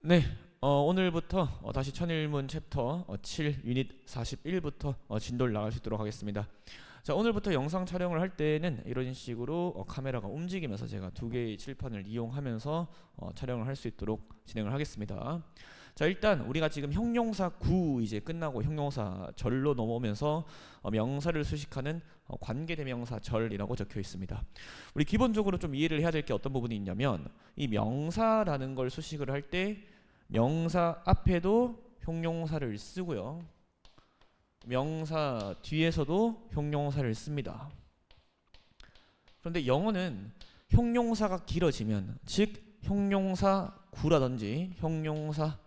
네, 오늘부터 다시 천일문 챕터 7 유닛 41부터 진도를 나갈 수 있도록 하겠습니다. 자, 오늘부터 영상 촬영을 할 때는 이런 식으로 카메라가 움직이면서 제가 두 개의 칠판을 이용하면서 촬영을 할 수 있도록 진행을 하겠습니다. 자, 일단 우리가 지금 형용사 구 이제 끝나고 형용사 절로 넘어오면서 명사를 수식하는 관계대명사 절이라고 적혀 있습니다. 우리 기본적으로 좀 이해를 해야 될 게 어떤 부분이 있냐면 이 명사라는 걸 수식을 할 때 명사 앞에도 형용사를 쓰고요. 명사 뒤에서도 형용사를 씁니다. 그런데 영어는 형용사가 길어지면, 즉 형용사 구라든지 형용사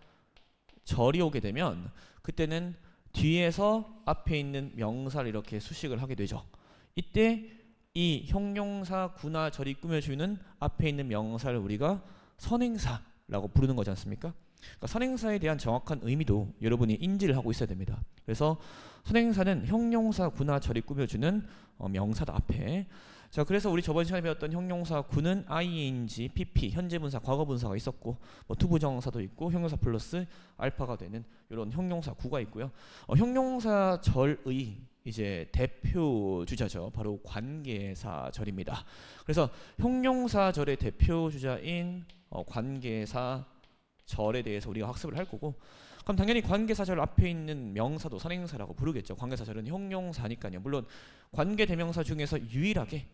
절이 오게 되면 그때는 뒤에서 앞에 있는 명사를 이렇게 수식을 하게 되죠. 이때 이 형용사 구나 절이 꾸며주는 앞에 있는 명사를 우리가 선행사라고 부르는 거지 않습니까? 그러니까 선행사에 대한 정확한 의미도 여러분이 인지를 하고 있어야 됩니다. 그래서 선행사는 형용사 구나 절이 꾸며주는 명사다 앞에. 자, 그래서 우리 저번 시간에 배웠던 형용사 구는 ing, pp, 현재분사, 과거분사가 있었고, 투부정사도 있고, 형용사 플러스 알파가 되는 이런 형용사 구가 있고요. 형용사 절의 이제 대표 주자죠. 바로 관계사절입니다. 그래서 형용사절의 대표 주자인 관계사 절에 대해서 우리가 학습을 할 거고, 그럼 당연히 관계사절 앞에 있는 명사도 선행사라고 부르겠죠. 관계사절은 형용사니까요. 물론 관계대명사 중에서 유일하게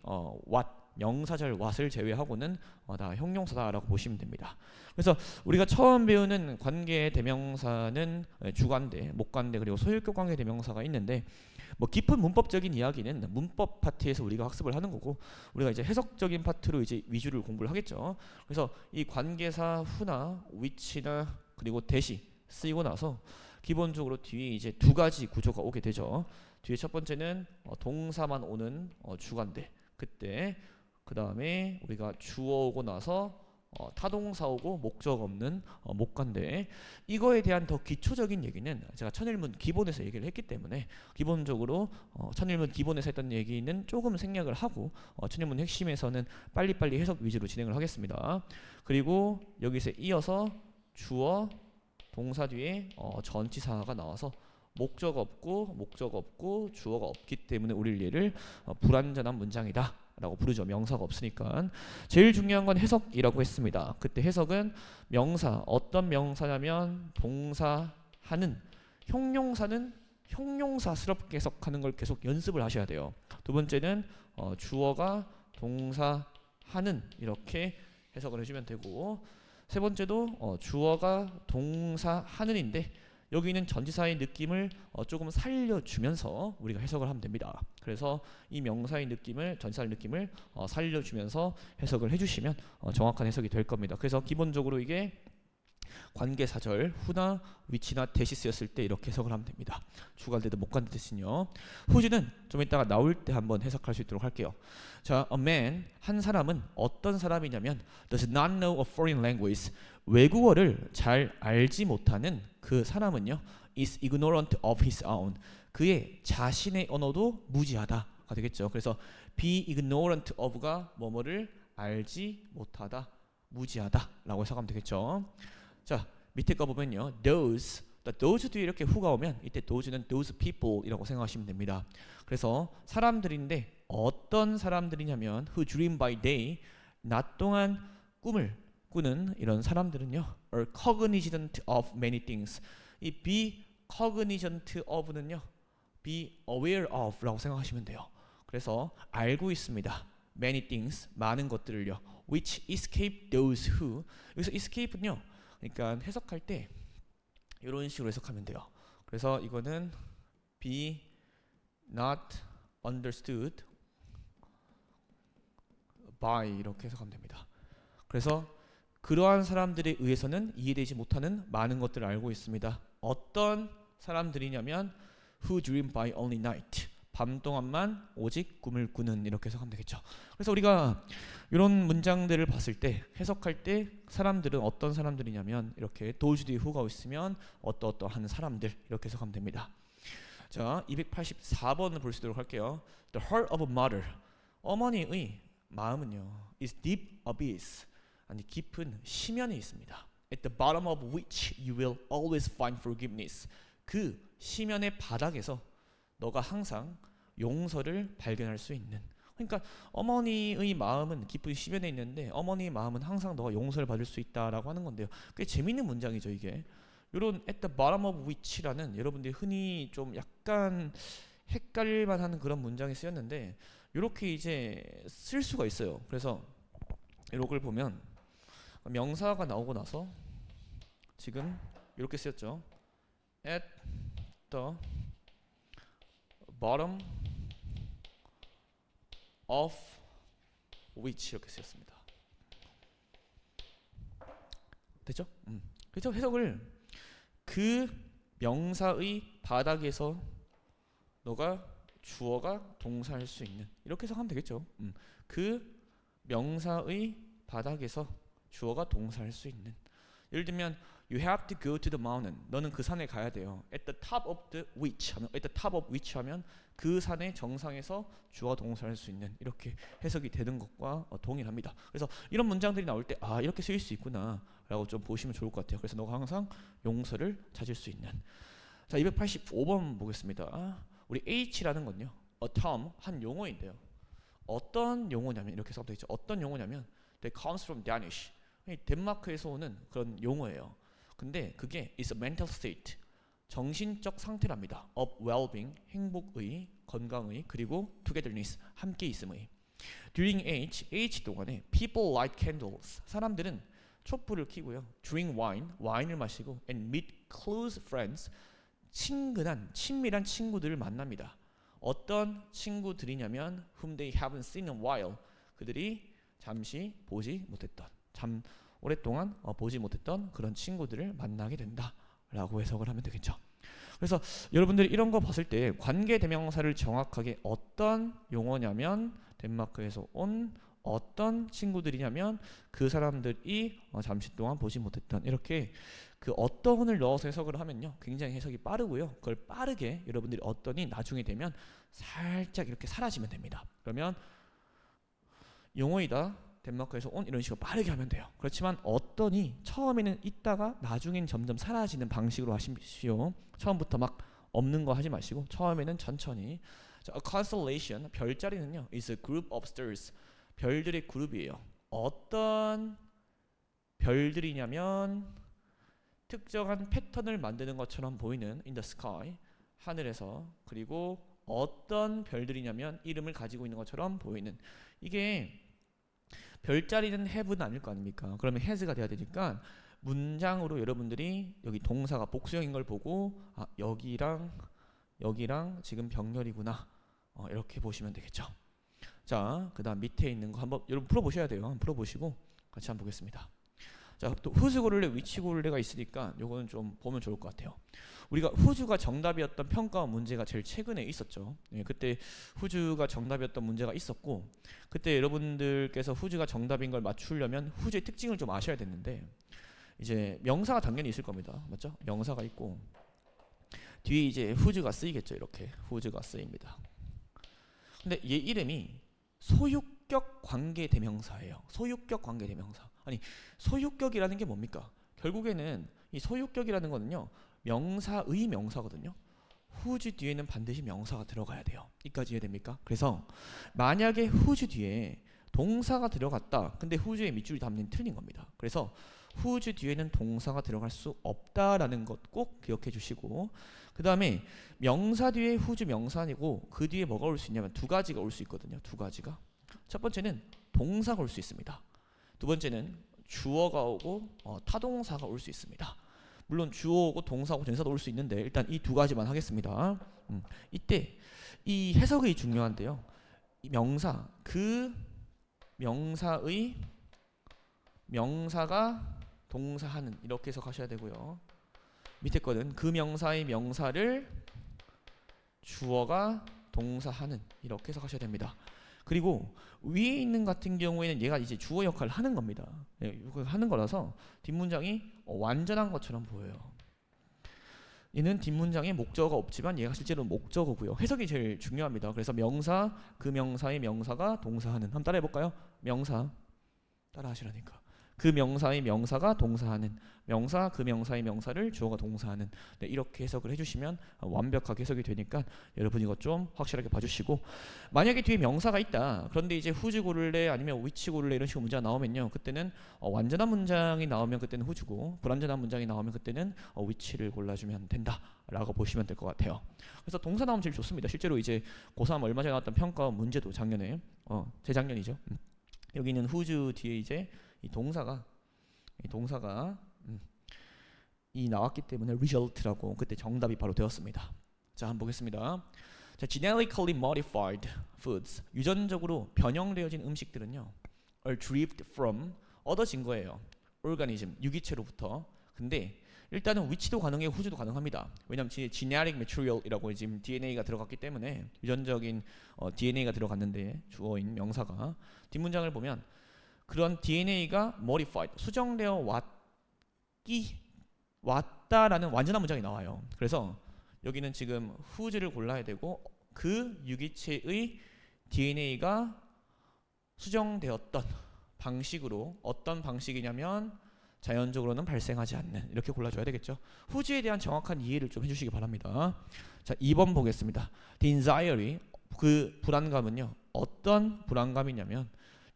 what, 명사절 what을 제외하고는 다 형용사다라고 보시면 됩니다. 그래서 우리가 처음 배우는 관계대명사는 주관대, 목관대, 그리고 소유격 관계대명사가 있는데, 깊은 문법적인 이야기는 문법 파트에서 우리가 학습을 하는 거고, 우리가 이제 해석적인 파트로 이제 위주를 공부를 하겠죠. 그래서 이 관계사 who나 which나 그리고 that이 쓰이고 나서 기본적으로 뒤에 이제 두 가지 구조가 오게 되죠. 뒤에 첫 번째는 동사만 오는 주관대, 그때 그 다음에 우리가 주어 오고 나서 타동사 오고 목적 없는 목관대. 이거에 대한 더 기초적인 얘기는 제가 천일문 기본에서 얘기를 했기 때문에 기본적으로 천일문 기본에서 했던 얘기는 조금 생략을 하고 천일문 핵심에서는 빨리빨리 해석 위주로 진행을 하겠습니다. 그리고 여기서 이어서 주어 동사 뒤에 전치사가 나와서 목적 없고 주어가 없기 때문에 우리 얘를 불완전한 문장이다 라고 부르죠. 명사가 없으니까. 제일 중요한 건 해석이라고 했습니다. 그때 해석은 명사, 어떤 명사냐면 동사 하는, 형용사는 형용사스럽게 해석하는 걸 계속 연습을 하셔야 돼요. 두 번째는 주어가 동사 하는 이렇게 해석을 해주면 되고, 세 번째도 주어가 동사 하는인데 여기는 전치사의 느낌을 조금 살려주면서 우리가 해석을 하면 됩니다. 그래서 이 명사의 느낌을, 전치사의 느낌을 살려주면서 해석을 해주시면 정확한 해석이 될 겁니다. 그래서 기본적으로 이게 관계사절 who나 which나 that이 쓰였을 때 이렇게 해석을 하면 됩니다. 주관대든 목관대든요. who는 좀 이따가 나올 때 한번 해석할 수 있도록 할게요. 자, a man, 한 사람은 어떤 사람이냐면 does not know a foreign language, 외국어를 잘 알지 못하는 그 사람은요 is ignorant of his own, 그의 자신의 언어도 무지하다가 되겠죠. 그래서 be ignorant of가 뭐뭐를 알지 못하다, 무지하다 라고 해석하면 되겠죠. 자, 밑에 거 보면요, those 뒤에 이렇게 who가 오면 이때 those는 those people 이라고 생각하시면 됩니다. 그래서 사람들인데 어떤 사람들이냐면 who dream by day, 낮 동안 꿈을 꾸는 이런 사람들은요 are cognizant of many things. 이 be cognizant of는요 be aware of 라고 생각하시면 돼요. 그래서 알고 있습니다. many things, 많은 것들을요. which escape those who, 여기서 escape는요, 그러니까 해석할 때 이런 식으로 해석하면 돼요. 그래서 이거는 be not understood by 이렇게 해석하면 됩니다. 그래서 그러한 사람들에 의해서는 이해되지 못하는 많은 것들을 알고 있습니다. 어떤 사람들이냐면 who dream by only night, 밤 동안만 오직 꿈을 꾸는, 이렇게 해석하면 되겠죠. 그래서 우리가 이런 문장들을 봤을 때 해석할 때 사람들은 어떤 사람들이냐면 이렇게 those 뒤에 who가 있으면 어떠한 사람들, 이렇게 해석하면 됩니다. 자, 284번을 볼 수 있도록 할게요. The heart of a mother, 어머니의 마음은요 is deep abyss, 아니 깊은 심연에 있습니다. at the bottom of which you will always find forgiveness. 그 시면의 바닥에서 너가 항상 용서를 발견할 수 있는. 그러니까 어머니의 마음은 깊은 시면에 있는데 어머니의 마음은 항상 너가 용서를 받을 수 있다라고 하는 건데요. 꽤 재밌는 문장이죠 이게. 이런 at the bottom of which라는 여러분들이 흔히 좀 약간 헷갈릴만한 그런 문장이 쓰였는데 이렇게 이제 쓸 수가 있어요. 그래서 이걸 보면 명사가 나오고 나서 지금 이렇게 쓰였죠. at the bottom of which 이렇게 쓰였습니다. 됐죠? 그래서 해석을 그 명사의 바닥에서 너가 주어가 동사할 수 있는 이렇게 해석하면 되겠죠. 그 명사의 바닥에서 주어가 동사할 수 있는. 예를 들면 You have to go to the mountain. 너는 그 산에 가야 돼요. At the top of the which 하면 at the top of which 하면 그 산의 정상에서 주어 동사할 수 있는 이렇게 해석이 되는 것과 동일합니다. 그래서 이런 문장들이 나올 때 아 이렇게 쓰일 수 있구나라고 좀 보시면 좋을 것 같아요. 그래서 너가 항상 용서를 찾을 수 있는. 자 285번 보겠습니다. 우리 H라는 건요. A term 한 용어인데요. 어떤 용어냐면 이렇게 써도 되죠. 어떤 용어냐면 That comes from Danish. 덴마크에서 오는 그런 용어예요. 근데 그게 is a mental state. 정신적 상태랍니다. of well-being, 행복의, 건강의, 그리고 togetherness, 함께 있음의. During H 동안에 people light candles. 사람들은 촛불을 켜고요. drink wine, 와인을 마시고 and meet close friends. 친밀한 친구들을 만납니다. 어떤 친구들이냐면 whom they haven't seen in a while. 그들이 잠시 보지 못했던 오랫동안 보지 못했던 그런 친구들을 만나게 된다라고 해석을 하면 되겠죠. 그래서 여러분들이 이런 거 봤을 때 관계 대명사를 정확하게 어떤 용어냐면 덴마크에서 온 어떤 친구들이냐면 그 사람들이 잠시 동안 보지 못했던 이렇게 그 어떤을 넣어서 해석을 하면요 굉장히 해석이 빠르고요. 그걸 빠르게 여러분들이 어떤이 나중에 되면 살짝 이렇게 사라지면 됩니다. 그러면 용어이다 덴마크에서 온 이런 식으로 빠르게 하면 돼요. 그렇지만 어떤이 처음에는 있다가 나중엔 점점 사라지는 방식으로 하십시오. 처음부터 막 없는 거 하지 마시고 처음에는 천천히. 자, a constellation 별자리는요 is a group of stars. 별들의 그룹이에요. 어떤 별들이냐면 특정한 패턴을 만드는 것처럼 보이는 in the sky 하늘에서. 그리고 어떤 별들이냐면 이름을 가지고 있는 것처럼 보이는. 이게 별자리는 have는 아닐 거 아닙니까? 그러면 has가 돼야 되니까 문장으로 여러분들이 여기 동사가 복수형인 걸 보고 아 여기랑 지금 병렬이구나 이렇게 보시면 되겠죠. 자, 그 다음 밑에 있는 거 한번 여러분 풀어보셔야 돼요. 한번 풀어보시고 같이 한번 보겠습니다. 자, 또 후즈 고를래, 위치 고를래가 있으니까 요거는 좀 보면 좋을 것 같아요. 우리가 후즈가 정답이었던 평가 문제가 제일 최근에 있었죠. 예, 그때 후즈가 정답이었던 문제가 있었고 그때 여러분들께서 후즈가 정답인 걸 맞추려면 후즈의 특징을 좀 아셔야 됐는데 이제 명사가 당연히 있을 겁니다. 맞죠? 명사가 있고 뒤에 이제 후즈가 쓰이겠죠. 이렇게 후즈가 쓰입니다. 근데 얘 이름이 소유격 관계 대명사예요. 소유격 관계 대명사. 아니 소유격이라는 게 뭡니까? 결국에는 이 소유격이라는 거는요 명사의 명사거든요. 후즈 뒤에는 반드시 명사가 들어가야 돼요. 이까지 이해됩니까? 그래서 만약에 후즈 뒤에 동사가 들어갔다. 근데 후즈의 밑줄이 담는 틀린 겁니다. 그래서 후즈 뒤에는 동사가 들어갈 수 없다라는 것 꼭 기억해 주시고 그 다음에 명사 뒤에 후즈 명사이고 그 뒤에 뭐가 올 수 있냐면 두 가지가 올 수 있거든요. 두 가지가. 첫 번째는 동사가 올 수 있습니다. 두 번째는 주어가 오고 타동사가 올 수 있습니다. 물론 주어 오고 동사하고 전사도 올 수 있는데 일단 이 두 가지만 하겠습니다. 이때 이 해석이 중요한데요. 이 명사 그 명사의 명사가 동사하는 이렇게 해석하셔야 되고요. 밑에 거는 그 명사의 명사를 주어가 동사하는 이렇게 해석하셔야 됩니다. 그리고 위에 있는 같은 경우에는 얘가 이제 주어 역할을 하는 겁니다. 하는 거라서 뒷문장이 완전한 것처럼 보여요. 얘는 뒷문장에 목적어가 없지만 얘가 실제로 목적어고요. 해석이 제일 중요합니다. 그래서 명사, 그 명사의 명사가 동사하는. 한번 따라해 볼까요? 명사 따라 하시라니까. 그 명사의 명사가 동사하는, 명사 그 명사의 명사를 주어가 동사하는. 네, 이렇게 해석을 해주시면 완벽하게 해석이 되니까 여러분 이거 좀 확실하게 봐주시고, 만약에 뒤에 명사가 있다. 그런데 이제 whose 고를래 아니면 which 고를래 이런 식으로 문제가 나오면요, 그때는 완전한 문장이 나오면 그때는 whose고, 불완전한 문장이 나오면 그때는 which를 골라주면 된다라고 보시면 될 것 같아요. 그래서 동사 나오면 제일 좋습니다. 실제로 이제 고3 얼마 전에 나왔던 평가 문제도 작년에 재작년이죠. 여기 있는 whose 뒤에 이제 이 동사가 이 나왔기 때문에 result라고 그때 정답이 바로 되었습니다. 자, 한번 보겠습니다. 자, genetically modified foods, 유전적으로 변형되어진 음식들은요, are derived from, 얻어진 거예요. organism, 유기체로부터. 근데 일단은 which도 가능해요, whose도 가능합니다. 왜냐하면 genetic material이라고 지금 DNA가 들어갔기 때문에, 유전적인 DNA가 들어갔는데 주어인 명사가, 뒷문장을 보면 그런 DNA가 modified, 수정되어 왔다라는 완전한 문장이 나와요. 그래서 여기는 지금 whose를 골라야 되고, 그 유기체의 DNA가 수정되었던 방식으로, 어떤 방식이냐면 자연적으로는 발생하지 않는, 이렇게 골라줘야 되겠죠. whose에 대한 정확한 이해를 좀 해주시기 바랍니다. 자, 2번 보겠습니다. The anxiety, 그 불안감은요, 어떤 불안감이냐면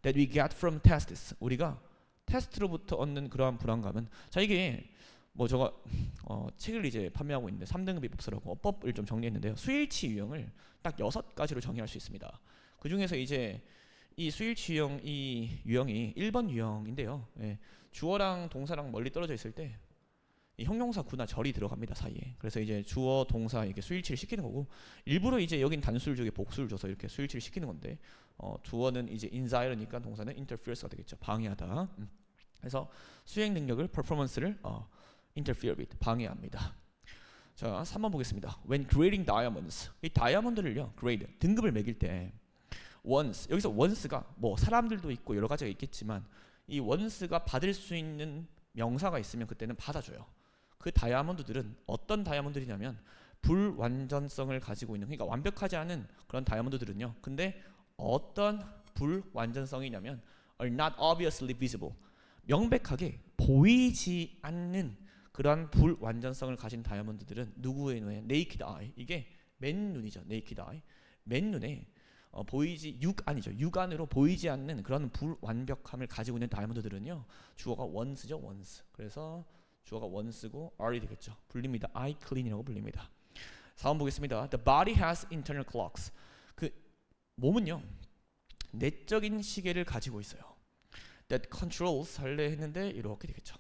that we get from tests, 우리가 테스트로부터 얻는 그러한 불안감은, 자, 이게 뭐 제가 책을 이제 판매하고 있는데 3등급 입법서라고 어법을 좀 정리했는데요. 수일치 유형을 딱 6가지로 정의할 수 있습니다. 그 중에서 이제 이 수일치 유형, 이 유형이 1번 유형인데요. 예, 주어랑 동사랑 멀리 떨어져 있을 때 이 형용사 구나 절이 들어갑니다, 사이에. 그래서 이제 주어 동사 이렇게 수일치를 시키는 거고, 일부러 이제 여긴 단수를 주게 복수를 줘서 이렇게 수일치를 시키는 건데, 주어는 이제 insire니까 동사는 interfere가 되겠죠, 방해하다. 그래서 수행 능력을, performance를 interfere with, 방해합니다. 자, 3번 보겠습니다. When grading diamonds, 이 다이아몬드를요, grade, 등급을 매길 때 once, 여기서 once가 뭐 사람들도 있고 여러 가지가 있겠지만, 이 once가 받을 수 있는 명사가 있으면 그때는 받아줘요. 그 다이아몬드들은 어떤 다이아몬드이냐면 불완전성을 가지고 있는, 그러니까 완벽하지 않은 그런 다이아몬드들은요, 근데 어떤 불완전성이냐면 are not obviously visible, 명백하게 보이지 않는 그러한 불완전성을 가진 다이아몬드들은 누구의 눈에, naked eye, 이게 맨눈이죠, naked eye, 맨눈에 보이지, 육안으로 보이지 않는 그런 불완벽함을 가지고 있는 다이아몬드들은요, 주어가 once죠, once. 그래서 주어가 once고 R이 되겠죠. 불립니다. eye clean이라고 불립니다. 4번 보겠습니다. The body has internal clocks. 그 몸은요, 내적인 시계를 가지고 있어요. That controls 할래 했는데 이렇게 되겠죠.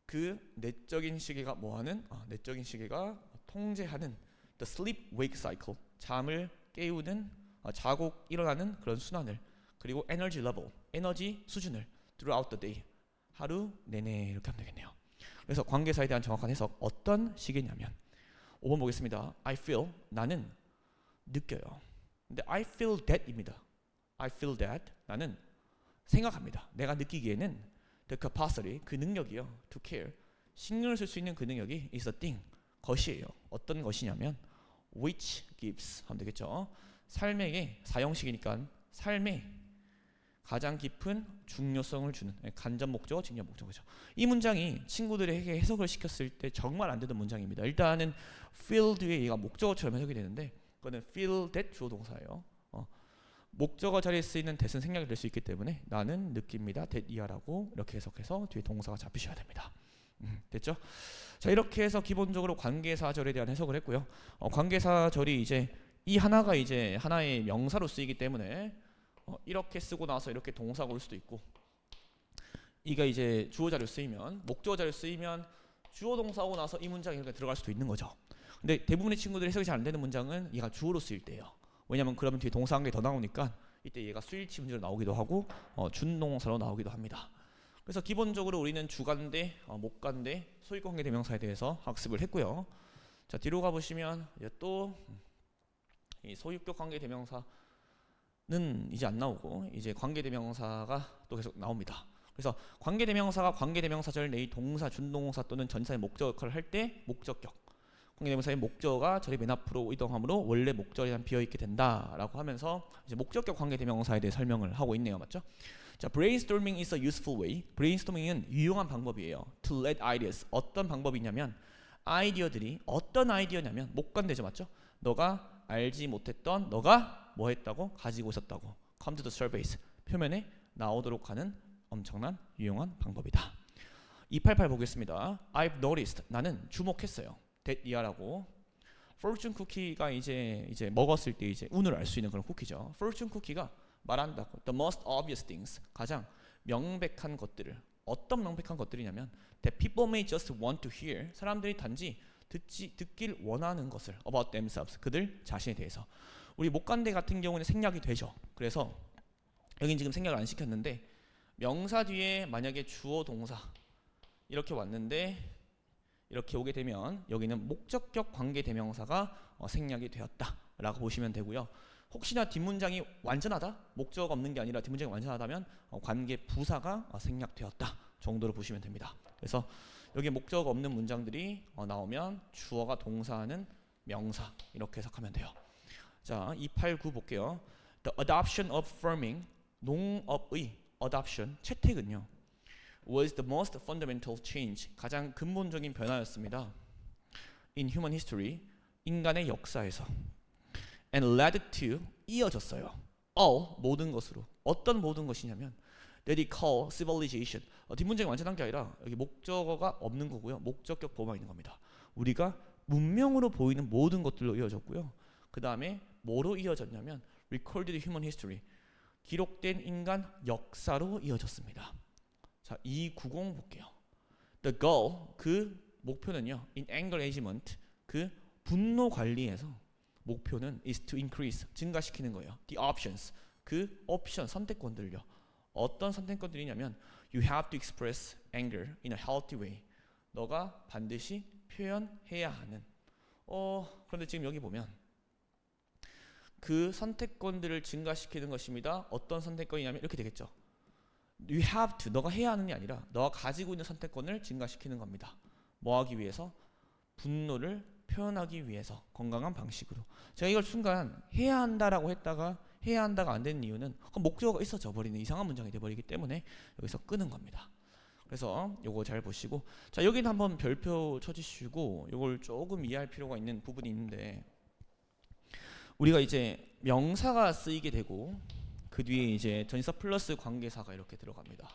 그 내적인 시계가 뭐하는? 내적인 시계가 통제하는 the sleep wake cycle, 잠을 깨우는, 자고 일어나는 그런 순환을, 그리고 energy level, 에너지 수준을 throughout the day, 하루 내내, 이렇게 하면 되겠네요. 그래서 관계사에 대한 정확한 해석, 어떤 시계냐면 5번 보겠습니다. I feel, 나는 느껴요. 근데 I feel that입니다. I feel that, 나는 생각합니다. 내가 느끼기에는 the capacity, 그 능력이요, to care, 신경을 쓸 수 있는 그 능력이 is a thing, 것이에요. 어떤 것이냐면 which gives 하면 되겠죠. 삶에게, 사형식이니까 삶에 가장 깊은 중요성을 주는, 간접 목적어, 직접 목적어죠. 이 문장이 친구들에게 해석을 시켰을 때 정말 안 되던 문장입니다. 일단은 feel 뒤에 얘가 목적어처럼 해석이 되는데, 그거는 feel that 주어 동사예요. 목적어 자리에 쓰이는 that은 생략이 될 수 있기 때문에 나는 느낍니다, that 이하라고 이렇게 해석해서 뒤에 동사가 잡히셔야 됩니다. 됐죠? 자, 이렇게 해서 기본적으로 관계사절에 대한 해석을 했고요. 관계사절이 이제 이 하나가 이제 하나의 명사로 쓰이기 때문에 이렇게 쓰고 나서 이렇게 동사가 올 수도 있고, 이가 이제 주어 자료 쓰이면, 목적어 자료 쓰이면 주어 동사 오고 나서 이 문장이 이렇게 들어갈 수도 있는 거죠. 근데 대부분의 친구들이 해석이 잘 안 되는 문장은 얘가 주어로 쓰일 때예요. 왜냐면 그러면 뒤에 동사 한 개 더 나오니까 이때 얘가 수일치 문제로 나오기도 하고 준동사로 나오기도 합니다. 그래서 기본적으로 우리는 주관대, 목관대, 소유관계 대명사에 대해서 학습을 했고요. 자, 뒤로 가보시면 또 이 소유격 관계 대명사는 이제 안 나오고 이제 관계 대명사가 또 계속 나옵니다. 그래서 관계 대명사가 관계 대명사절 내의 동사, 준동사 또는 전사의 목적 역할을 할 때 목적격, 관계 대명사의 목적어가 절이 맨 앞으로 이동함으로 원래 목적어에 비어 있게 된다라고 하면서 이제 목적격 관계 대명사에 대해 설명을 하고 있네요, 맞죠? 자, brainstorming is a useful way. brainstorming은 유용한 방법이에요. to let ideas. 어떤 방법이냐면 아이디어들이 어떤 아이디어냐면 목관되죠, 맞죠? 너가 알지 못했던 너가 뭐 했다고 가지고 있었다고 come to the surface. 표면에 나오도록 하는 엄청난 유용한 방법이다. 288 보겠습니다. I've noticed. 나는 주목했어요. that year라고. fortune 쿠키가 이제 먹었을 때 이제 운을 알 수 있는 그런 쿠키죠. fortune 쿠키가 말한다고. The most obvious things. 가장 명백한 것들을. 어떤 명백한 것들이냐면 that people may just want to hear. 사람들이 단지 듣길 원하는 것을 about themselves. 그들 자신에 대해서. 우리 목간대 같은 경우는 생략이 되죠. 그래서 여긴 지금 생략을 안 시켰는데 명사 뒤에 만약에 주어 동사 이렇게 왔는데 이렇게 오게 되면 여기는 목적격 관계 대명사가 생략이 되었다라고 보시면 되고요. 혹시나 뒷문장이 완전하다, 목적 없는 게 아니라 뒷문장이 완전하다면 관계 부사가 생략되었다 정도로 보시면 됩니다. 그래서 여기 목적 없는 문장들이 나오면 주어가 동사하는 명사 이렇게 해석하면 돼요. 자, 289 볼게요. The adoption of farming, 농업의 adoption, 채택은요. was the most fundamental change. 가장 근본적인 변화였습니다. in human history. 인간의 역사에서. and led to. 이어졌어요. all. 모든 것으로. 어떤 모든 것이냐면 that we call civilization. 뒷문장이 완전한 게 아니라 여기 목적어가 없는 거고요. 목적격 보호만 있는 겁니다. 우리가 문명으로 보이는 모든 것들로 이어졌고요. 그 다음에 뭐로 이어졌냐면 recorded human history. 기록된 인간 역사로 이어졌습니다. 자, 290 볼게요. The goal, 그 목표는요. in anger management, 그 분노 관리에서 목표는 is to increase, 증가시키는 거예요. The options, 그 옵션, 선택권들요. 어떤 선택권들이냐면 you have to express anger in a healthy way. 너가 반드시 표현해야 하는. 그런데 지금 여기 보면 그 선택권들을 증가시키는 것입니다. 어떤 선택권이냐면 이렇게 되겠죠. You have to, 너가 해야 하는 게 아니라 너가 가지고 있는 선택권을 증가시키는 겁니다. 뭐 하기 위해서? 분노를 표현하기 위해서 건강한 방식으로. 제가 이걸 순간 해야 한다라고 했다가 해야 한다가 안 되는 이유는 목적어가 있어져 버리는 이상한 문장이 돼버리기 때문에 여기서 끄는 겁니다. 그래서 요거 잘 보시고, 자, 여기는 한번 별표 쳐주시고 요걸 조금 이해할 필요가 있는 부분이 있는데, 우리가 이제 명사가 쓰이게 되고 그 뒤에 이제 전치사 플러스 관계사가 이렇게 들어갑니다.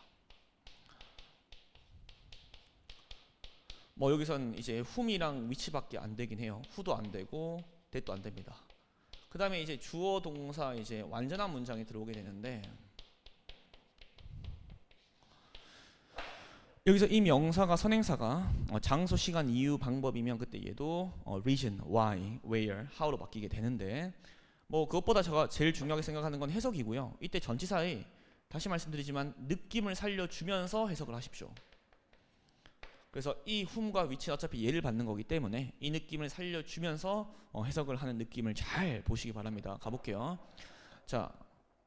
뭐 여기선 이제 whom이랑 which밖에 안 되긴 해요. who도 안 되고 that도 안 됩니다. 그 다음에 이제 주어 동사 이제 완전한 문장이 들어오게 되는데, 여기서 이 명사가 선행사가 장소, 시간, 이유, 방법이면 그때 얘도 reason, why, where, how로 바뀌게 되는데, 뭐 그것보다 제가 제일 중요하게 생각하는 건 해석이고요. 이때 전치사에 다시 말씀드리지만 느낌을 살려주면서 해석을 하십시오. 그래서 이 whom과 which는 어차피 예를 받는 거기 때문에 이 느낌을 살려주면서 해석을 하는 느낌을 잘 보시기 바랍니다. 가볼게요. 자,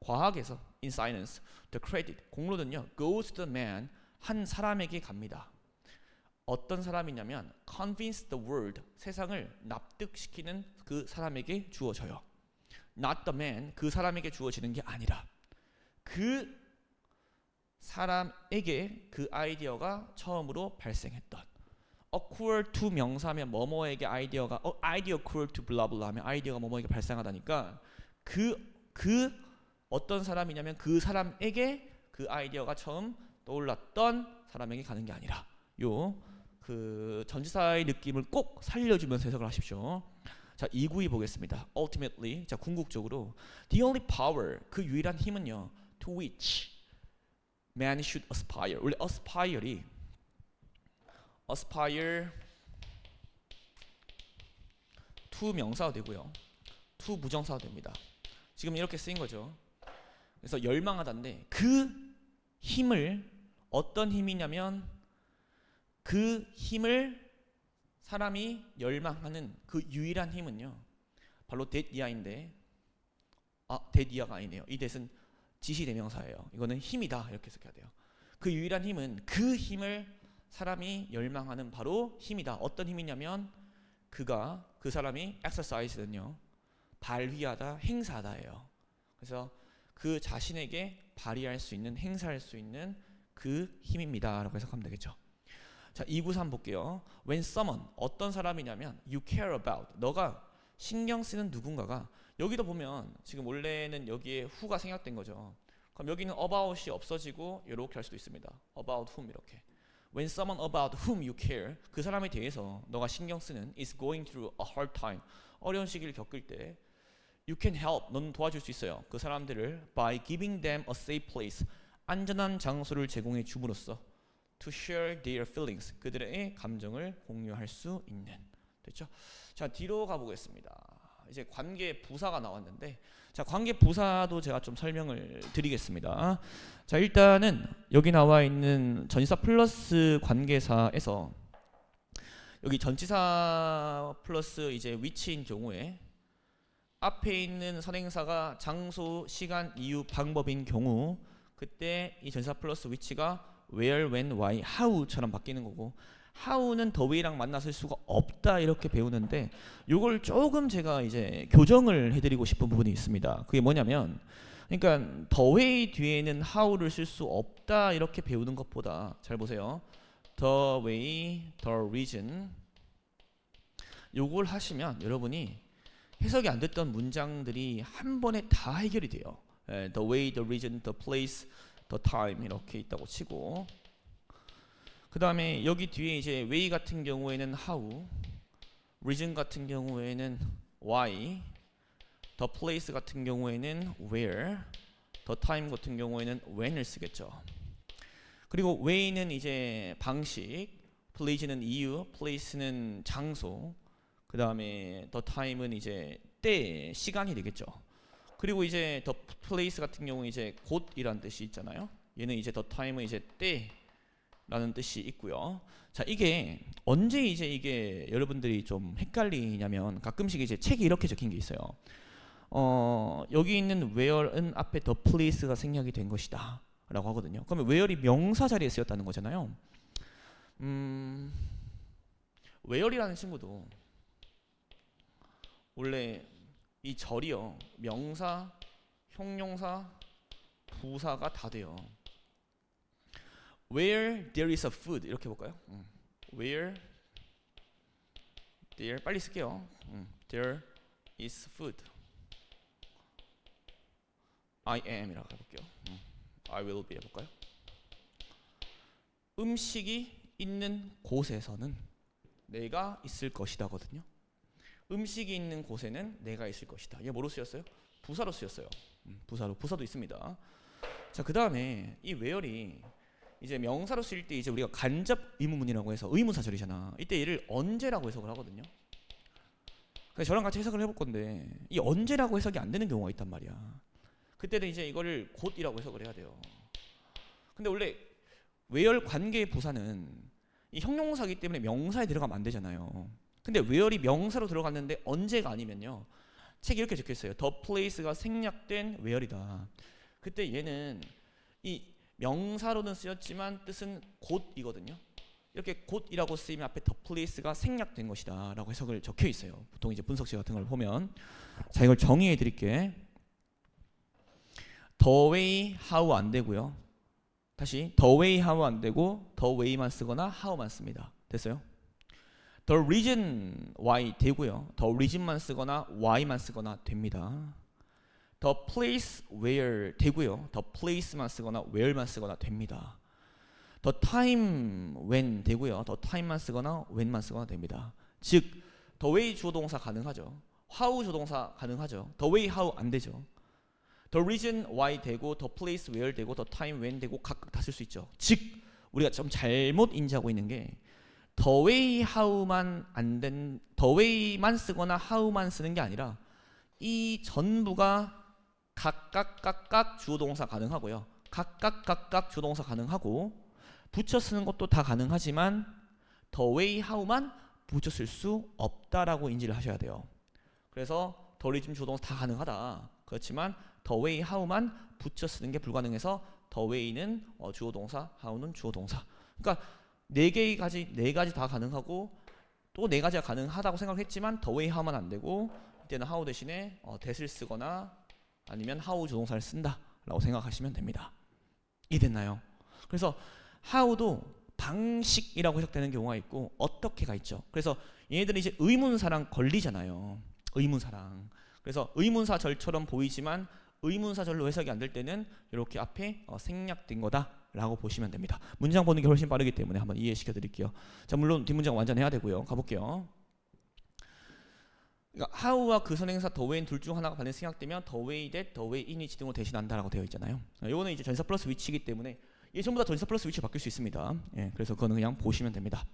과학에서 in science, the credit, 공로는요 goes to the man, 한 사람에게 갑니다. 어떤 사람이냐면 convince the world, 세상을 납득시키는 그 사람에게 주어져요. Not the man, 그 사람에게 주어지는 게 아니라 그 사람에게 그 아이디어가 처음으로 발생했던. occur to 명사면 뭐뭐에게 아이디어가 idea occur to blah blah 하면 아이디어가 뭐뭐에게 발생하다니까 그 어떤 사람이냐면 그 사람에게 그 아이디어가 처음 떠올랐던 사람에게 가는 게 아니라 요 그 전치사의 느낌을 꼭 살려주면서 해석을 하십시오. 자, 292 보겠습니다. Ultimately, 자, 궁극적으로 the only power, 그 유일한 힘은요 to which man should aspire. 원래 aspire이 aspire to 명사가 되고요, to 부정사가 됩니다. 지금 이렇게 쓰인 거죠. 그래서 열망하다인데 그 힘을, 어떤 힘이냐면 그 힘을 사람이 열망하는 그 유일한 힘은요 바로 that이야인데, that이야가 아니네요. 이 that은 지시대명사예요. 이거는 힘이다 이렇게 해석해야 돼요. 그 유일한 힘은, 그 힘을 사람이 열망하는 바로 힘이다. 어떤 힘이냐면 그 사람이 exercise는요 발휘하다, 행사하다예요. 그래서 그 자신에게 발휘할 수 있는, 행사할 수 있는 그 힘입니다 라고 해석하면 되겠죠. 자, 293 볼게요. When someone, 어떤 사람이냐면 you care about, 너가 신경 쓰는 누군가가, 여기도 보면 지금 원래는 여기에 who가 생략된 거죠. 그럼 여기는 about이 없어지고 이렇게 할 수도 있습니다. about whom 이렇게. When someone about whom you care, 그 사람에 대해서 너가 신경 쓰는 is going through a hard time, 어려운 시기를 겪을 때 you can help, 넌 도와줄 수 있어요. 그 사람들을 by giving them a safe place, 안전한 장소를 제공해 줌으로써 to share their feelings, 그들의 감정을 공유할 수 있는. 됐죠? 자, 뒤로 가보겠습니다. 이제 관계 부사가 나왔는데, 자, 관계 부사도 제가 좀 설명을 드리겠습니다. 자, 일단은 여기 나와 있는 전치사 플러스 관계사에서 여기 전치사 플러스 이제 위치인 경우에 앞에 있는 선행사가 장소, 시간, 이유, 방법인 경우, 그때 이 전치사 플러스 위치가 where, when, why, how처럼 바뀌는 거고, how는 the way랑 만나 쓸 수가 없다 이렇게 배우는데, 요걸 조금 제가 이제 교정을 해드리고 싶은 부분이 있습니다. 그게 뭐냐면, 그러니까 the way 뒤에는 how를 쓸 수 없다 이렇게 배우는 것보다, 잘 보세요. the way, the reason, 요걸 하시면 여러분이 해석이 안 됐던 문장들이 한 번에 다 해결이 돼요. The way, the reason, the place, the time 이렇게 있다고 치고, 그 다음에 여기 뒤에 이제 way 같은 경우에는 how, reason 같은 경우에는 why, the place 같은 경우에는 where, the time 같은 경우에는 when을 쓰겠죠. 그리고 way는 이제 방식, place는 이유, place는 장소, 그 다음에 the time은 이제 때, 시간이 되겠죠. 그리고 이제 the place 같은 경우 이제 곳이란 뜻이 있잖아요. 얘는 이제 the time은 이제 때라는 뜻이 있고요. 자, 이게 언제 이제 이게 여러분들이 좀 헷갈리냐면, 가끔씩 이제 책에 이렇게 적힌 게 있어요. 여기 있는 where은 앞에 the place가 생략이 된 것이다 라고 하거든요. 그러면 where이 명사 자리에 쓰였다는 거잖아요. where이라는 친구도 원래 이 절이요, 명사, 형용사, 부사가 다 돼요. Where there is a food, 이렇게 볼까요? Where there, 빨리 쓸게요. There is food. I am이라고 해볼게요. I will be 해볼까요? 음식이 있는 곳에서는 내가 있을 것이다거든요. 음식이 있는 곳에는 내가 있을 것이다. 이게 뭐로 쓰였어요? 부사로 쓰였어요. 부사도 있습니다. 자, 그 다음에 이 where이 이제 명사로 쓰일 때 이제 우리가 간접 의문문이라고 해서 의문사절이잖아. 이때 얘를 언제라고 해석을 하거든요. 그래서 저랑 같이 해석을 해볼 건데, 이 언제라고 해석이 안 되는 경우가 있단 말이야. 그때는 이제 이거를 곧이라고 해석을 해야 돼요. 근데 원래 where 관계의 부사는 이 형용사이기 때문에 명사에 들어가면 안 되잖아요. 근데 where이 명사로 들어갔는데 언제가 아니면요, 책에 이렇게 적혀있어요. The place가 생략된 where이다. 그때 얘는 이 명사로는 쓰였지만 뜻은 곧이거든요. 이렇게 곧이라고 쓰이면 앞에 the place가 생략된 것이다 라고 해석을 적혀있어요. 보통 이제 분석지 같은 걸 보면. 자, 이걸 정의해 드릴게. the way, how 안 되고요. 다시 the way, how 안 되고 the way만 쓰거나 how만 씁니다. 됐어요? The reason why 되고요. The reason만 쓰거나 why만 쓰거나 됩니다. The place where 되고요. The place만 쓰거나 where만 쓰거나 됩니다. The time when 되고요. The time만 쓰거나 when만 쓰거나 됩니다. 즉 the way 주어동사 가능하죠. how 주어동사 가능하죠. The way, how 안 되죠. The reason why 되고 the place where 되고 the time when 되고 각각 다 쓸 수 있죠. 즉 우리가 좀 잘못 인지하고 있는 게 the way, how만 안 된, the way만 쓰거나 how만 쓰는 게 아니라 이 전부가 각각 주어동사 가능하고요. 각각 주어동사 가능하고 붙여 쓰는 것도 다 가능하지만 the way, how만 붙여 쓸 수 없다라고 인지를 하셔야 돼요. 그래서 the reason 주어동사 다 가능하다. 그렇지만 the way, how만 붙여 쓰는 게 불가능해서 the way는 주어동사, how는 주어동사. 그러니까 네 가지 다 가능하고 또 네 가지가 가능하다고 생각했지만 the way, how만 안 되고 이때는 how 대신에 that을 쓰거나 아니면 how 조동사를 쓴다 라고 생각하시면 됩니다. 이해됐나요? 그래서 how도 방식이라고 해석되는 경우가 있고 어떻게가 있죠. 그래서 얘네들은 이제 의문사랑 걸리잖아요. 의문사랑. 그래서 의문사절처럼 보이지만 의문사절로 해석이 안 될 때는 이렇게 앞에 생략된 거다라고 보시면 됩니다. 문장 보는 게 훨씬 빠르기 때문에 한번 이해시켜 드릴게요. 자, 물론 뒷문장 완전해야 되고요. 가볼게요. 그러니까 how와 그 선행사 the way인 둘 중 하나가 반드시 생략되면 the way that, the way in이 지등으로 대신한다라고 되어 있잖아요. 이거는 이제 전치사 플러스 위치이기 때문에 이게 전부 다 전치사 플러스 위치로 바뀔 수 있습니다. 예, 그래서 그거는 그냥 보시면 됩니다.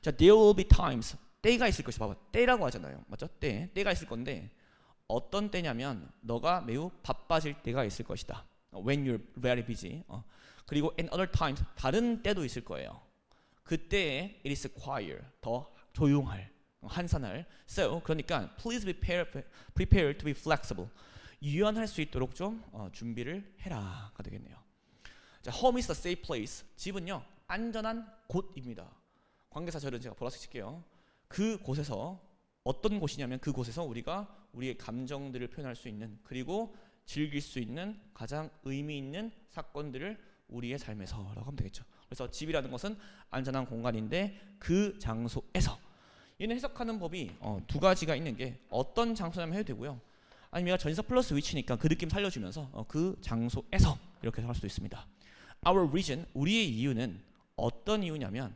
자, there will be times, 때가 있을 것이, 봐봐, 때라고 하잖아요. 맞죠? 때가 있을 건데 어떤 때냐면 너가 매우 바빠질 때가 있을 것이다. When you're very busy. 그리고 and other times, 다른 때도 있을 거예요. 그때에 it is quiet, 더 조용할, 한산할. So, 그러니까 please be prepared to be flexible. 유연할 수 있도록 좀 준비를 해라가 되겠네요. 자, home is a safe place. 집은요 안전한 곳입니다. 관계사절은 제가 보라색 칠게요. 그 곳에서 어떤 곳이냐면 그 곳에서 우리가 우리의 감정들을 표현할 수 있는 그리고 즐길 수 있는 가장 의미 있는 사건들을 우리의 삶에서라고 하면 되겠죠. 그래서 집이라는 것은 안전한 공간인데 그 장소에서. 얘는 해석하는 법이 두 가지가 있는 게 어떤 장소냐면 해도 되고요. 아니면 얘가 전치사 플러스 위치니까 그 느낌 살려주면서 그 장소에서 이렇게 해석할 수도 있습니다. Our reason, 우리의 이유는 어떤 이유냐면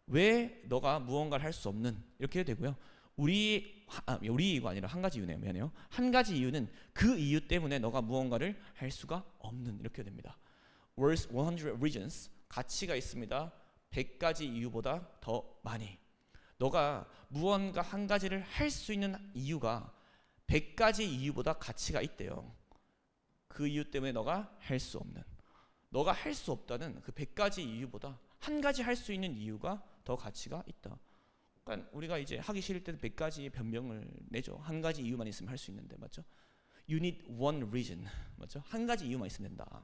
왜 너가 무언가를 할 수 없는 이렇게 해도 되고요. 우리 이유가 아니라 한 가지 이유네요. 미안해요. 한 가지 이유는 그 이유 때문에 너가 무언가를 할 수가 없는 이렇게 해도 됩니다. Worth 100 reasons, 가치가 있습니다. 100가지 이유보다 더 많이. 너가 무언가 한 가지를 할 수 있는 이유가 100가지 이유보다 가치가 있대요. 그 이유 때문에 너가 할 수 없는. 너가 할 수 없다는 그 100가지 이유보다 한 가지 할 수 있는 이유가 더 가치가 있다. 그러니까 우리가 이제 하기 싫을 때는 100가지의 변명을 내죠. 한 가지 이유만 있으면 할 수 있는데, 맞죠? You need one reason, 맞죠? 한 가지 이유만 있으면 된다.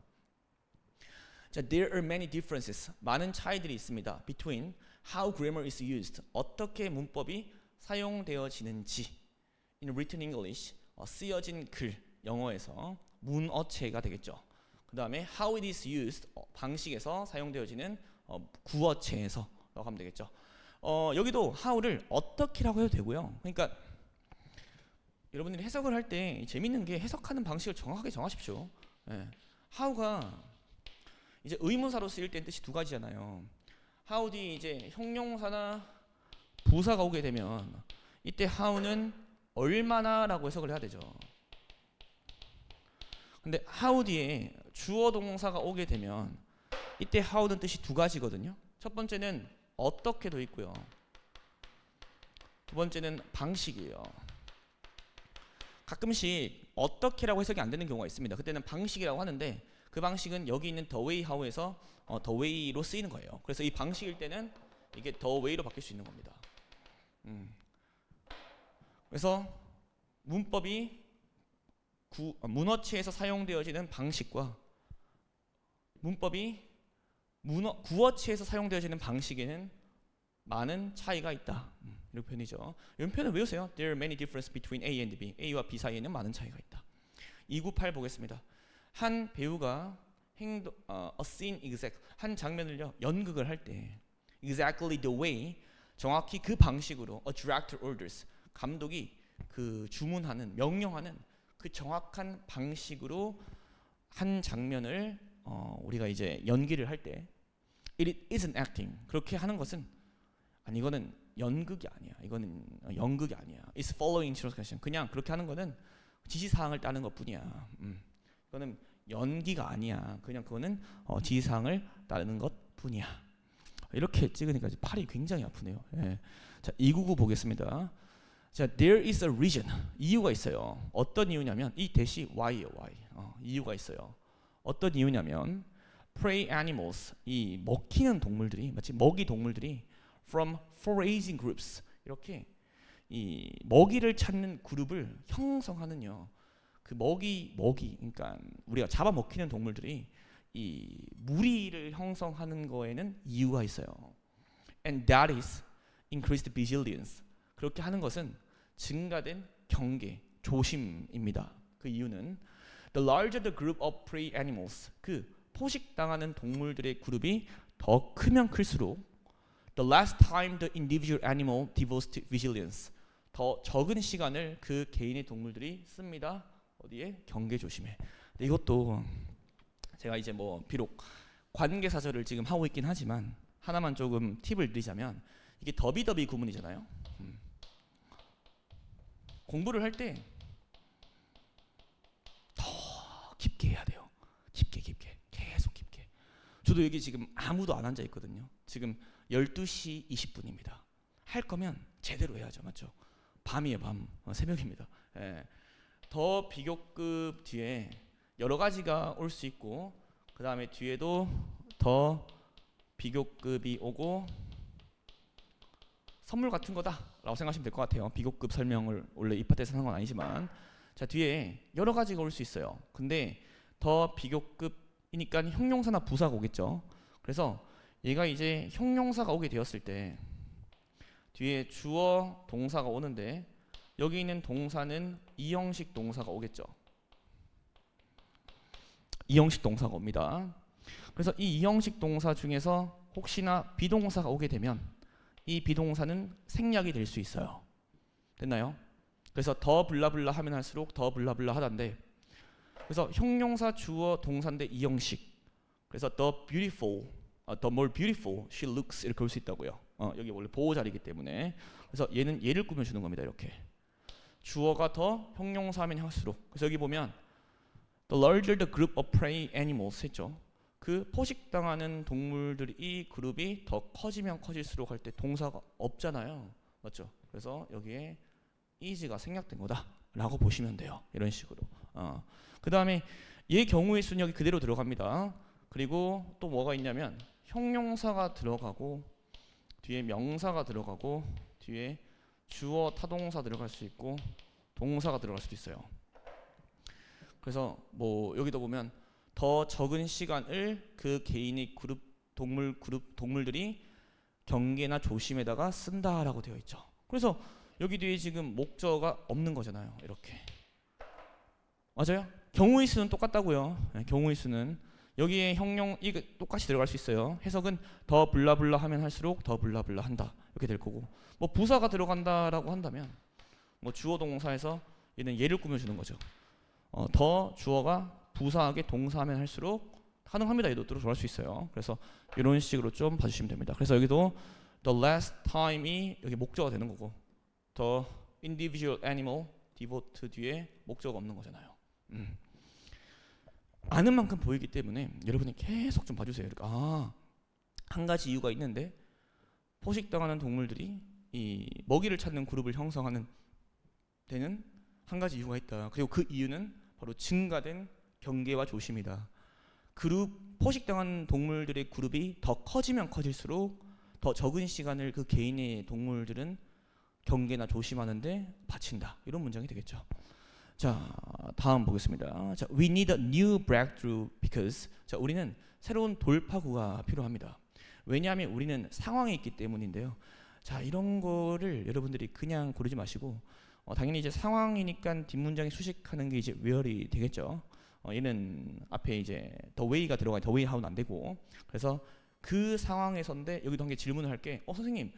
자, there are many differences, 많은 차이들이 있습니다. Between how grammar is used, 어떻게 문법이 사용되어지는지. In written English, 쓰여진 글, 영어에서 문어체가 되겠죠. 그 다음에 how it is used, 방식에서 사용되어지는 구어체에서라고 하면 되겠죠. 여기도 how를 어떻게라고 해도 되고요. 그러니까 여러분들이 해석을 할 때 재밌는 게 해석하는 방식을 정확하게 정하십시오. 예. how가 이제 의문사로 쓰일 때 뜻이 두 가지잖아요. how 뒤 이제 형용사나 부사가 오게 되면 이때 how는 얼마나라고 해석을 해야 되죠. 근데 how 뒤에 주어 동사가 오게 되면 이때 how는 뜻이 두 가지거든요. 첫 번째는 어떻게도 있고요. 두 번째는 방식이에요. 가끔씩 어떻게라고 해석이 안 되는 경우가 있습니다. 그때는 방식이라고 하는데 그 방식은 여기 있는 the way how에서 the way로 쓰이는 거예요. 그래서 이 방식일 때는 이게 the way로 바뀔 수 있는 겁니다. 그래서 문법이 문어체에서 사용되어지는 방식과 문법이 구어체에서 사용되어지는 방식에는 많은 차이가 있다. 이런 표현이죠. 이런 표현을 외우세요. There are many differences between A and B. A와 B 사이에는 많은 차이가 있다. 298 보겠습니다. 한 배우가 a scene exec, 한 장면을요 연극을 할 때 exactly the way, 정확히 그 방식으로 a director orders, 감독이 그 주문하는, 명령하는 그 정확한 방식으로 한 장면을 우리가 이제 연기를 할 때 it isn't acting, 그렇게 하는 것은 아니 이거는 연극이 아니야, 이거는 연극이 아니야, it's following instruction, 그냥 그렇게 하는 거는 지시사항을 따르는 것뿐이야. 이거는 연기가 아니야, 그냥 그거는 지시사항을 따르는 것뿐이야. 이렇게 찍으니까 팔이 굉장히 아프네요. 예. 자, 299 보겠습니다. 자, there is a reason, 이유가 있어요. 어떤 이유냐면 이 대시 why예요, why. 이유가 있어요. 어떤 이유냐면 prey animals, 이 먹히는 동물들이, 마치 먹이 동물들이 from foraging groups, 이렇게 이 먹이를 찾는 그룹을 형성하는요. 그 먹이, 그러니까 우리가 잡아 먹히는 동물들이 이 무리를 형성하는 거에는 이유가 있어요. And that is increased vigilance. 그렇게 하는 것은 증가된 경계, 조심입니다. 그 이유는 The larger the group of prey animals. 그 포식당하는 동물들의 그룹이 더 크면 클수록 the less time the individual animal devotes to vigilance. 더 적은 시간을 그 개인의 동물들이 씁니다. 어디에? 경계 조심에. 근데 이것도 제가 이제 뭐 비록 관계사절을 지금 하고 있긴 하지만 하나만 조금 팁을 드리자면 이게 더비더비 구문이잖아요. 공부를 할 때 더 깊게 해야 돼요. 깊게 계속 깊게. 저도 여기 지금 아무도 안 앉아 있거든요. 지금 12시 20분입니다. 할 거면 제대로 해야죠. 맞죠? 밤이에요. 밤. 새벽입니다. 예. 더 비교급 뒤에 여러 가지가 올 수 있고 그 다음에 뒤에도 더 비교급이 오고 선물 같은 거다라고 생각하시면 될 것 같아요. 비교급 설명을 원래 이 파트에서 하는 건 아니지만 자 뒤에 여러 가지가 올 수 있어요. 근데 더 비교급이니까 형용사나 부사가 오겠죠. 그래서 얘가 이제 형용사가 오게 되었을 때 뒤에 주어 동사가 오는데 여기 있는 동사는 이형식 동사가 오겠죠. 이형식 동사가 옵니다. 그래서 이 이형식 동사 중에서 혹시나 비동사가 오게 되면 이 비동사는 생략이 될 수 있어요. 됐나요? 그래서 더 블라블라 하면 할수록 더 블라블라 하던데 그래서 형용사 주어 동사인데 이형식 그래서 the beautiful, the more beautiful she looks 이렇게 올 수 있다고요. 여기 원래 보호 자리이기 때문에 그래서 얘는 얘를 꾸며주는 겁니다. 이렇게 주어가 더 형용사 하면 할수록 그래서 여기 보면 the larger the group of prey animals 했죠. 그 포식당하는 동물들이 이 그룹이 더 커지면 커질수록 할 때 동사가 없잖아요. 맞죠? 그래서 여기에 is가 생략된 거다라고 보시면 돼요. 이런 식으로. 그 다음에 얘 경우의 수는 여기 그대로 들어갑니다. 그리고 또 뭐가 있냐면 형용사가 들어가고 뒤에 명사가 들어가고 뒤에 주어 타동사 들어갈 수 있고 동사가 들어갈 수도 있어요. 그래서 뭐 여기도 보면 더 적은 시간을 그 개인의 동물들이 경계나 조심에다가 쓴다라고 되어 있죠. 그래서 여기 뒤에 지금 목적어가 없는 거잖아요. 이렇게 맞아요? 경우의 수는 똑같다고요. 네, 경우의 수는 여기에 형용 이거 똑같이 들어갈 수 있어요. 해석은 더 블라블라 하면 할수록 더 블라블라 한다 이렇게 될 거고 뭐 부사가 들어간다라고 한다면 뭐 주어 동사에서 얘는 얘를 꾸며주는 거죠. 더 주어가 부사하게 동사하면 할수록 가능합니다. 얘도 들어갈 수 있어요. 그래서 이런 식으로 좀 봐주시면 됩니다. 그래서 여기도 the last time이 여기 목적어가 되는 거고 the individual animal devote 뒤에 목적어가 없는 거잖아요. 아는 만큼 보이기 때문에 여러분이 계속 좀 봐주세요. 그러니까 한 가지 이유가 있는데 포식당하는 동물들이 이 먹이를 찾는 그룹을 형성하는 데는 한 가지 이유가 있다. 그리고 그 이유는 바로 증가된 경계와 조심이다. 포식당한 동물들의 그룹이 더 커지면 커질수록 더 적은 시간을 그 개인의 동물들은 경계나 조심하는데 바친다. 이런 문장이 되겠죠. 자, 다음 보겠습니다. 자, we need a new breakthrough because 자, 우리는 새로운 돌파구가 필요합니다. 왜냐하면 우리는 상황에 있기 때문인데요. 자, 이런 거를 여러분들이 그냥 고르지 마시고 당연히 이제 상황이니까 뒷문장에 수식하는 게 이제 where이 되겠죠. 얘는 앞에 이제 the way가 들어가야 the way how는 안 되고 그래서 그 상황에서인데 여기도 한 개 질문을 할게. 선생님,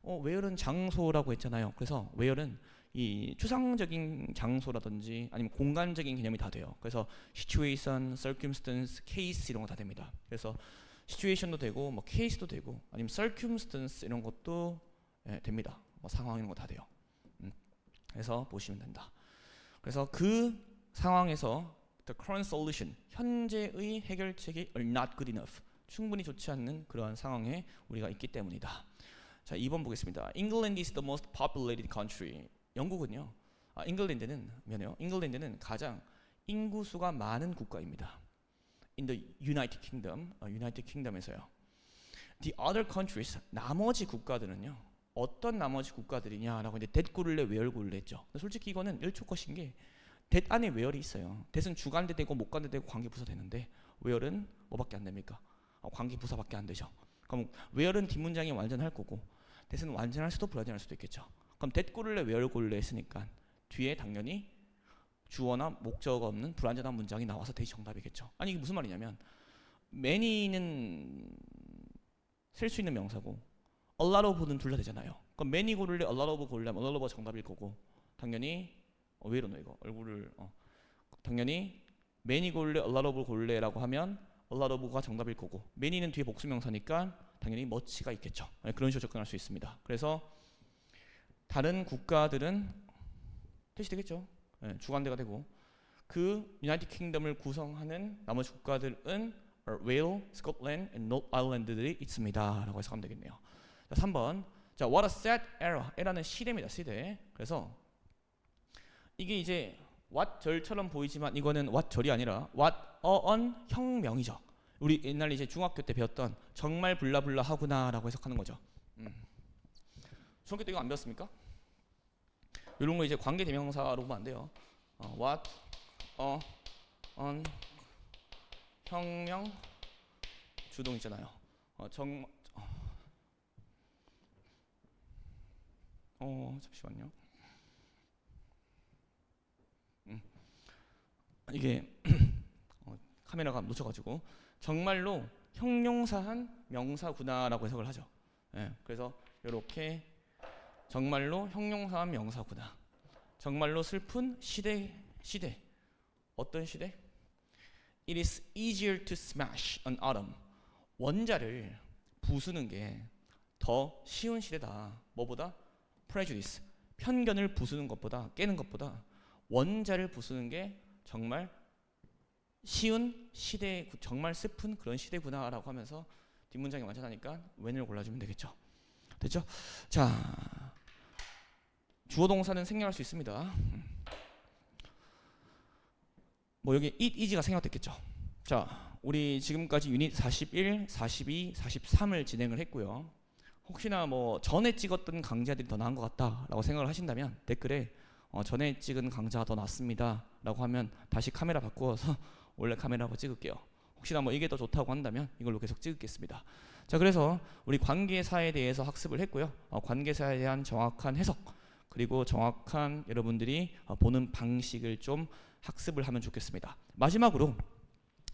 where는 장소라고 했잖아요. 그래서 where는 이 추상적인 장소라든지 아니면 공간적인 개념이 다 돼요. 그래서 situation, circumstance, case 이런 거 다 됩니다. 그래서 situation도 되고 뭐 case도 되고 아니면 circumstance 이런 것도 됩니다. 뭐 상황 이런 거 다 돼요. 그래서 보시면 된다. 그래서 그 상황에서 the current solution 현재의 해결책이 are not good enough 충분히 좋지 않는 그러한 상황에 우리가 있기 때문이다. 자, 2번 보겠습니다. England is the most populated country. 영국은요. 잉글랜드는 가장 인구수가 많은 국가입니다. In the United Kingdom, United Kingdom에서요. The other countries, 나머지 국가들은요. 어떤 나머지 국가들이냐라고 이제 that구를 내 where구를 냈죠. 솔직히 이거는 1초 것인 게 that 안에 where이 있어요. that은 주관대 되고 목관대 되고 관계부사 되는데 where는 뭐밖에 안 됩니까? 관계부사밖에 안 되죠. 그럼 where는 뒷문장이 완전할 거고 that은 완전할 수도 불완전할 수도 있겠죠. 그럼 that구를 내 where구를 냈으니까 뒤에 당연히 주어나 목적어가 없는 불완전한 문장이 나와서 대시 정답이겠죠. 아니 이게 무슨 말이냐면 many는 셀 수 있는 명사고 a lot of는 둘 다 되잖아요. 그럼 many 고를래, a lot of 고르려면 a lot of가 정답일 거고 당연히 왜 이러노 이거 얼굴을 당연히 many 고를래, a lot of 고를래라고 하면 a lot of가 정답일 거고 many는 뒤에 복수명사니까 당연히 much가 있겠죠. 그런 식으로 접근할 수 있습니다. 그래서 다른 국가들은 대시되겠죠. 주관대가 되고 그 유나이티드 킹덤을 구성하는 나머지 국가들은 웨일, 스코틀랜드, 노트 아일랜드들이 있습니다. 라고 해석하면 되겠네요. 자, 3번. 자, what a sad era. era는 시대입니다. 시대. 그래서 이게 이제 what 절처럼 보이지만 이거는 what 절이 아니라 what an 혁명이죠. 우리 옛날에 이제 중학교 때 배웠던 정말 블라블라 하구나라고 해석하는 거죠. 중학교 때 이거 안 배웠습니까? 이런 거 이제 관계 대명사로 보면 안 돼요. what an 혁명 주동 있잖아요. 잠시만요. 이게 카메라가 놓쳐가지고 정말로 형용사한 명사구나라고 해석을 하죠. 그래서 이렇게 정말로 형용사한 명사구나. 정말로 슬픈 시대. 어떤 시대? It is easier to smash an atom. 원자를 부수는 게 더 쉬운 시대다. 뭐보다? prejudice. 편견을 부수는 것보다 깨는 것보다 원자를 부수는 게 정말 쉬운 시대, 정말 슬픈 그런 시대구나라고 하면서 뒷문장이 완전하니까 when을 골라주면 되겠죠. 됐죠? 자, 주어 동사는 생략할 수 있습니다. 뭐 여기 it is가 생략됐겠죠. 자, 우리 지금까지 유닛 41, 42, 43을 진행을 했고요. 혹시나 뭐 전에 찍었던 강좌들이 더 나은 것 같다라고 생각을 하신다면 댓글에 전에 찍은 강좌가 더 낫습니다 라고 하면 다시 카메라 바꾸어서 원래 카메라로 찍을게요. 혹시나 뭐 이게 더 좋다고 한다면 이걸로 계속 찍겠습니다. 자, 그래서 우리 관계사에 대해서 학습을 했고요. 관계사에 대한 정확한 해석 그리고 정확한 여러분들이 보는 방식을 좀 학습을 하면 좋겠습니다. 마지막으로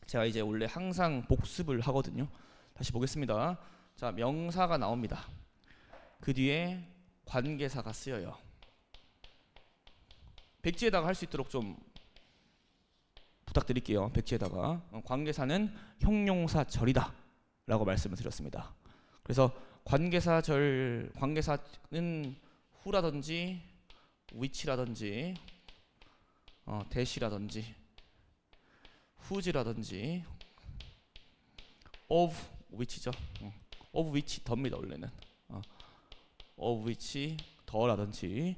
제가 이제 원래 항상 복습을 하거든요. 다시 보겠습니다. 자, 명사가 나옵니다. 그 뒤에 관계사가 쓰여요. 백지에다가 할 수 있도록 좀 부탁드릴게요. 백지에다가 관계사는 형용사절이다 라고 말씀을 드렸습니다. 그래서 관계사는 who라든지 which라든지 that이라든지 whos라든지 of which죠. of which 더입니다. 원래는 of which 더라든지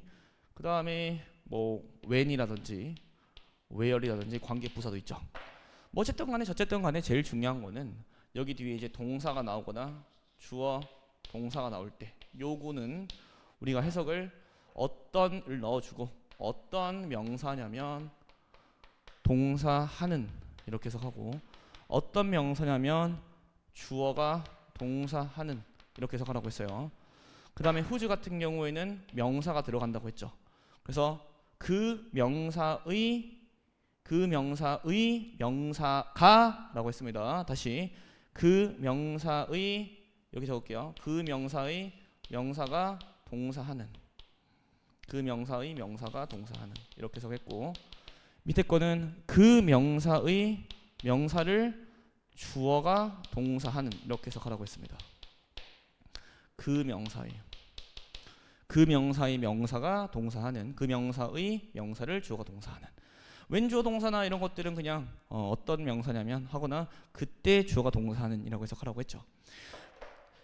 그 다음에 뭐 when이라든지 where이라든지 관계 부사도 있죠. 뭐 어쨌든 간에 저쨌든 간에 제일 중요한 거는 여기 뒤에 이제 동사가 나오거나 주어 동사가 나올 때 요거는 우리가 해석을 어떤을 넣어주고 어떤 명사냐면 동사 하는 이렇게 해석하고 어떤 명사냐면 주어가 동사 하는 이렇게 해석하라고 했어요. 그 다음에 whose 같은 경우에는 명사가 들어간다고 했죠. 그래서 그 명사의 명사가 라고 했습니다. 다시 그 명사의 여기 적을게요. 그 명사의 명사가 동사하는 그 명사의 명사가 동사하는 이렇게 해석했고 밑에 거는 그 명사의 명사를 주어가 동사하는 이렇게 해석하라고 했습니다. 그 명사의 명사가 동사하는 그 명사의 명사를 주어가 동사하는 왼주어 동사나 이런 것들은 그냥 어떤 명사냐면 하거나 그때 주어가 동사하는 이라고 해석하라고 했죠.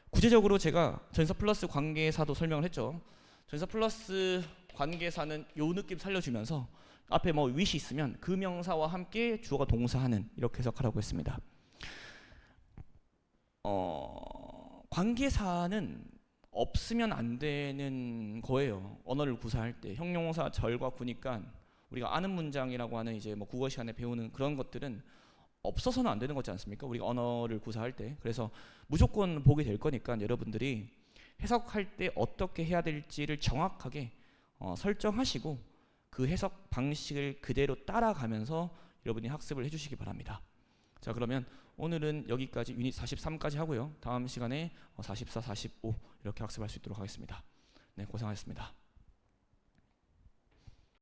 구체적으로 제가 전사 플러스 관계사도 설명을 했죠. 전사 플러스 관계사는 요 느낌 살려주면서 앞에 뭐 with이 있으면 그 명사와 함께 주어가 동사하는 이렇게 해석하라고 했습니다. 관계사는 없으면 안 되는 거예요. 언어를 구사할 때 형용사 절과 구니까 우리가 아는 문장이라고 하는 이제 뭐 국어 시간에 배우는 그런 것들은 없어서는 안 되는 거지 않습니까? 우리가 언어를 구사할 때. 그래서 무조건 보게 될 거니까 여러분들이 해석할 때 어떻게 해야 될지를 정확하게 설정하시고 그 해석 방식을 그대로 따라가면서 여러분이 학습을 해주시기 바랍니다. 자, 그러면 오늘은 여기까지 유닛 43까지 하고요. 다음 시간에 44, 45 이렇게 학습할 수 있도록 하겠습니다. 네, 고생하셨습니다.